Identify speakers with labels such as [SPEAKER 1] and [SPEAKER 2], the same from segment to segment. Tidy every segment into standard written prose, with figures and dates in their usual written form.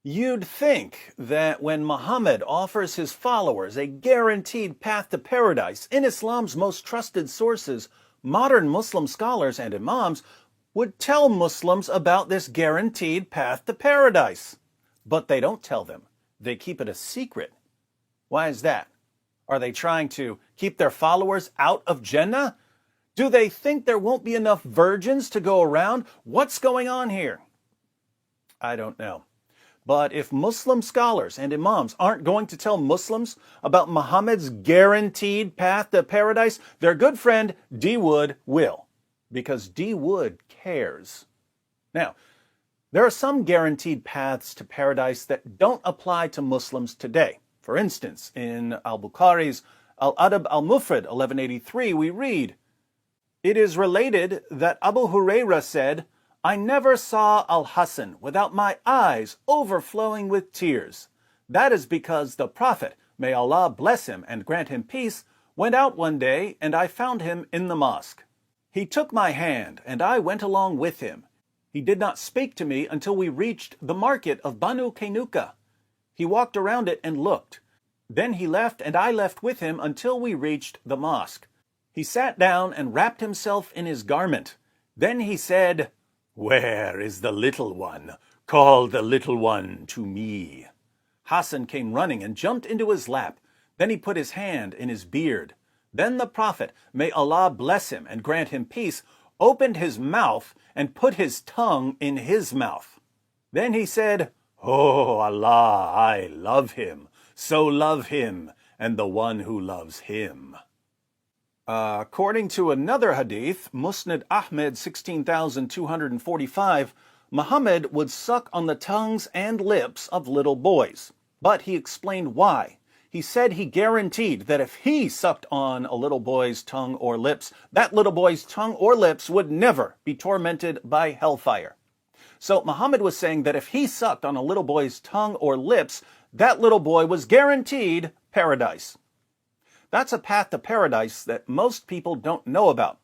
[SPEAKER 1] You'd think that when Muhammad offers his followers a guaranteed path to paradise in Islam's most trusted sources, modern Muslim scholars and imams would tell Muslims about this guaranteed path to paradise. But they don't tell them. They keep it a secret. Why is that? Are they trying to keep their followers out of Jannah? Do they think there won't be enough virgins to go around? What's going on here? I don't know. But if Muslim scholars and imams aren't going to tell Muslims about Muhammad's guaranteed path to paradise, their good friend D. Wood will, because D. Wood cares. Now, there are some guaranteed paths to paradise that don't apply to Muslims today. For instance, in al-Bukhari's Al-Adab al-Mufrad 1183, we read, "It is related that Abu Hurairah said, I never saw Al-Hasan without my eyes overflowing with tears. That is because the Prophet, may Allah bless him and grant him peace, went out one day and I found him in the mosque. He took my hand and I went along with him. He did not speak to me until we reached the market of Banu Kainuka. He walked around it and looked. Then he left and I left with him until we reached the mosque. He sat down and wrapped himself in his garment. Then he said, 'Where is the little one? Call the little one to me.' Hassan came running and jumped into his lap. Then he put his hand in his beard. Then the Prophet, may Allah bless him and grant him peace, opened his mouth and put his tongue in his mouth. Then he said, 'Oh Allah, I love him. So love him and the one who loves him.'" According to another hadith, Musnad Ahmed 16,245, Muhammad would suck on the tongues and lips of little boys. But he explained why. He said he guaranteed that if he sucked on a little boy's tongue or lips, that little boy's tongue or lips would never be tormented by hellfire. So Muhammad was saying that if he sucked on a little boy's tongue or lips, that little boy was guaranteed paradise. That's a path to paradise that most people don't know about.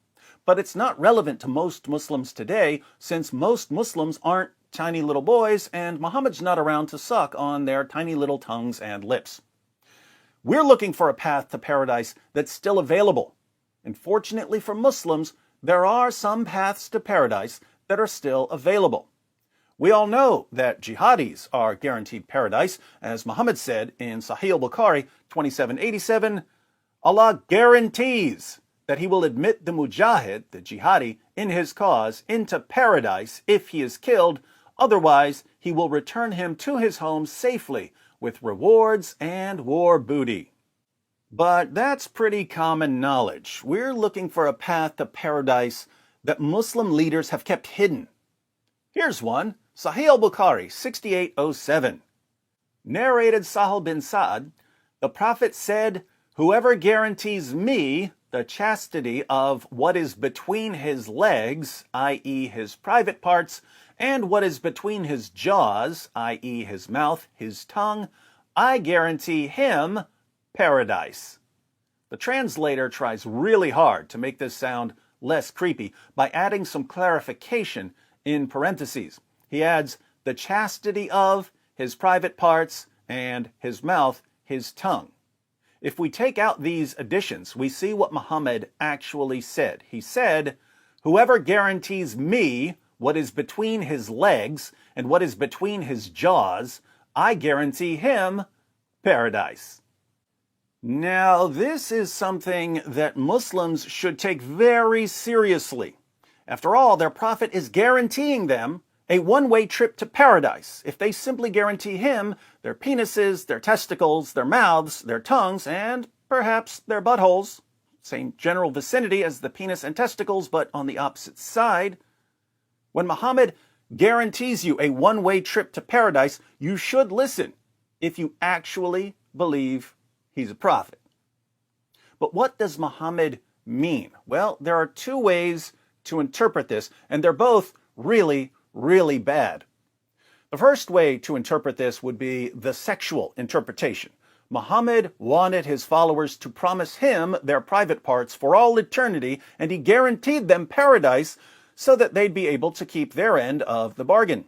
[SPEAKER 1] But it's not relevant to most Muslims today, since most Muslims aren't tiny little boys and Muhammad's not around to suck on their tiny little tongues and lips. We're looking for a path to paradise that's still available. And fortunately for Muslims, there are some paths to paradise that are still available. We all know that jihadis are guaranteed paradise, as Muhammad said in Sahih al-Bukhari 2787, Allah guarantees that he will admit the mujahid, the jihadi, in his cause into paradise if he is killed. Otherwise, he will return him to his home safely with rewards and war booty. But that's pretty common knowledge. We're looking for a path to paradise that Muslim leaders have kept hidden. Here's one, Sahih al-Bukhari 6807. Narrated Sahal bin Sa'ad, the Prophet said, "Whoever guarantees me the chastity of what is between his legs, i.e. his private parts, and what is between his jaws, i.e. his mouth, his tongue, I guarantee him paradise." The translator tries really hard to make this sound less creepy by adding some clarification in parentheses. He adds the chastity of his private parts and his mouth, his tongue. If we take out these additions, we see what Muhammad actually said. He said, "Whoever guarantees me what is between his legs and what is between his jaws, I guarantee him paradise." Now, this is something that Muslims should take very seriously. After all, their Prophet is guaranteeing them a one-way trip to paradise if they simply guarantee him their penises, their testicles, their mouths, their tongues, and perhaps their buttholes. Same general vicinity as the penis and testicles, but on the opposite side. When Muhammad guarantees you a one-way trip to paradise, you should listen if you actually believe he's a prophet. But what does Muhammad mean? Well, there are two ways to interpret this, and they're both really bad. The first way to interpret this would be the sexual interpretation. Muhammad wanted his followers to promise him their private parts for all eternity, and he guaranteed them paradise so that they'd be able to keep their end of the bargain.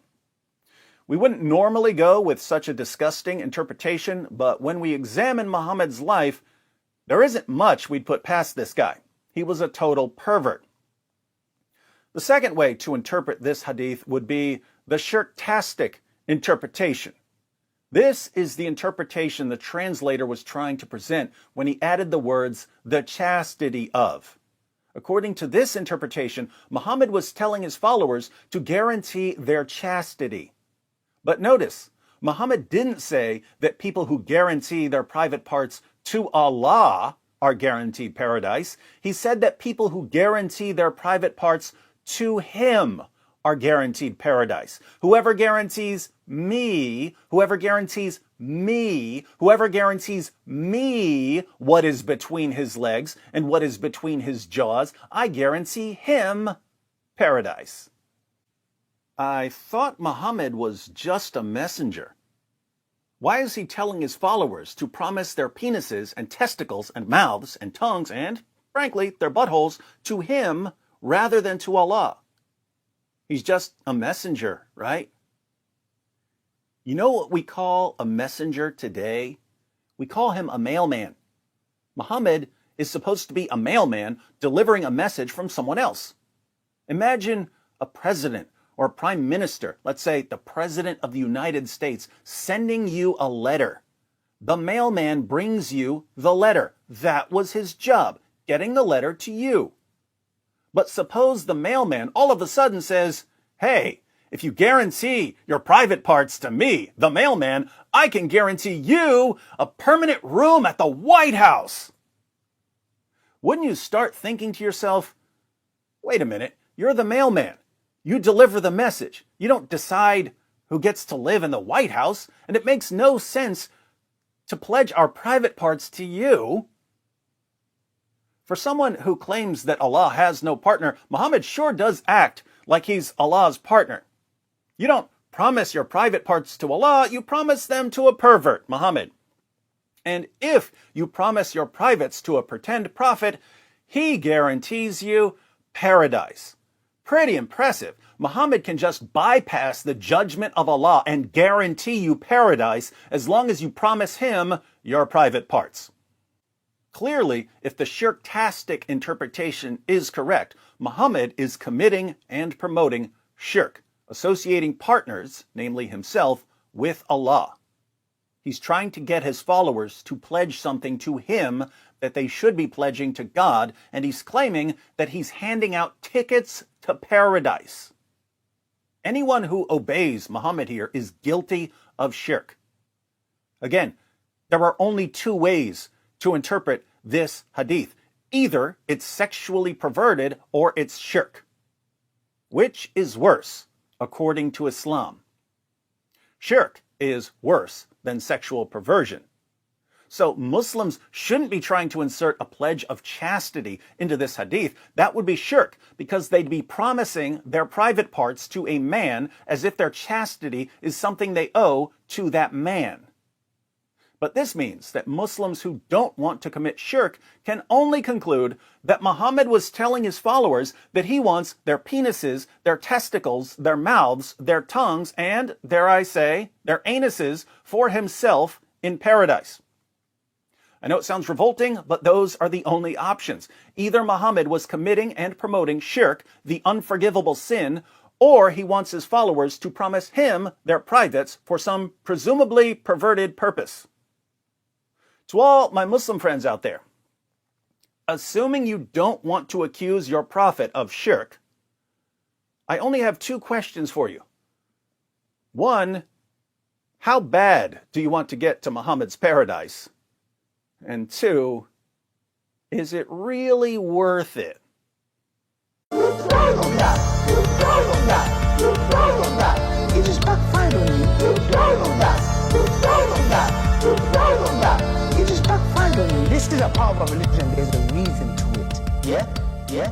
[SPEAKER 1] We wouldn't normally go with such a disgusting interpretation, but when we examine Muhammad's life, there isn't much we'd put past this guy. He was a total pervert. The second way to interpret this hadith would be the shirktastic interpretation. This is the interpretation the translator was trying to present when he added the words, the chastity of. According to this interpretation, Muhammad was telling his followers to guarantee their chastity. But notice, Muhammad didn't say that people who guarantee their private parts to Allah are guaranteed paradise. He said that people who guarantee their private parts to Him are guaranteed paradise. Whoever guarantees me what is between his legs and what is between his jaws, I guarantee him paradise. I thought Muhammad was just a messenger. Why is he telling his followers to promise their penises and testicles and mouths and tongues and, frankly, their buttholes to him rather than to Allah? He's just a messenger, right? You know what we call a messenger today? We call him a mailman. Muhammad is supposed to be a mailman delivering a message from someone else. Imagine a president or a prime minister, let's say the president of the United States, sending you a letter. The mailman brings you the letter. That was his job, getting the letter to you. But suppose the mailman all of a sudden says, hey, if you guarantee your private parts to me, the mailman, I can guarantee you a permanent room at the White House. Wouldn't you start thinking to yourself, wait a minute, you're the mailman. You deliver the message. You don't decide who gets to live in the White House, and it makes no sense to pledge our private parts to you. For someone who claims that Allah has no partner, Muhammad sure does act like he's Allah's partner. You don't promise your private parts to Allah, you promise them to a pervert, Muhammad. And if you promise your privates to a pretend prophet, he guarantees you paradise. Pretty impressive. Muhammad can just bypass the judgment of Allah and guarantee you paradise as long as you promise him your private parts. Clearly, if the shirktastic interpretation is correct, Muhammad is committing and promoting shirk, associating partners, namely himself, with Allah. He's trying to get his followers to pledge something to him that they should be pledging to God, and he's claiming that he's handing out tickets to paradise. Anyone who obeys Muhammad here is guilty of shirk. Again, there are only two ways to interpret this hadith. Either it's sexually perverted or it's shirk. Which is worse, according to Islam? Shirk is worse than sexual perversion. So Muslims shouldn't be trying to insert a pledge of chastity into this hadith. That would be shirk, because they'd be promising their private parts to a man as if their chastity is something they owe to that man. But this means that Muslims who don't want to commit shirk can only conclude that Muhammad was telling his followers that he wants their penises, their testicles, their mouths, their tongues, and, dare I say, their anuses for himself in paradise. I know it sounds revolting, but those are the only options. Either Muhammad was committing and promoting shirk, the unforgivable sin, or he wants his followers to promise him their privates for some presumably perverted purpose. To all my Muslim friends out there, assuming you don't want to accuse your prophet of shirk, I only have two questions for you. One, how bad do you want to get to Muhammad's paradise? And two, is it really worth it?
[SPEAKER 2] It just backfired on you. It just backfired on you. This is a part of religion. There's a reason to it. Yeah?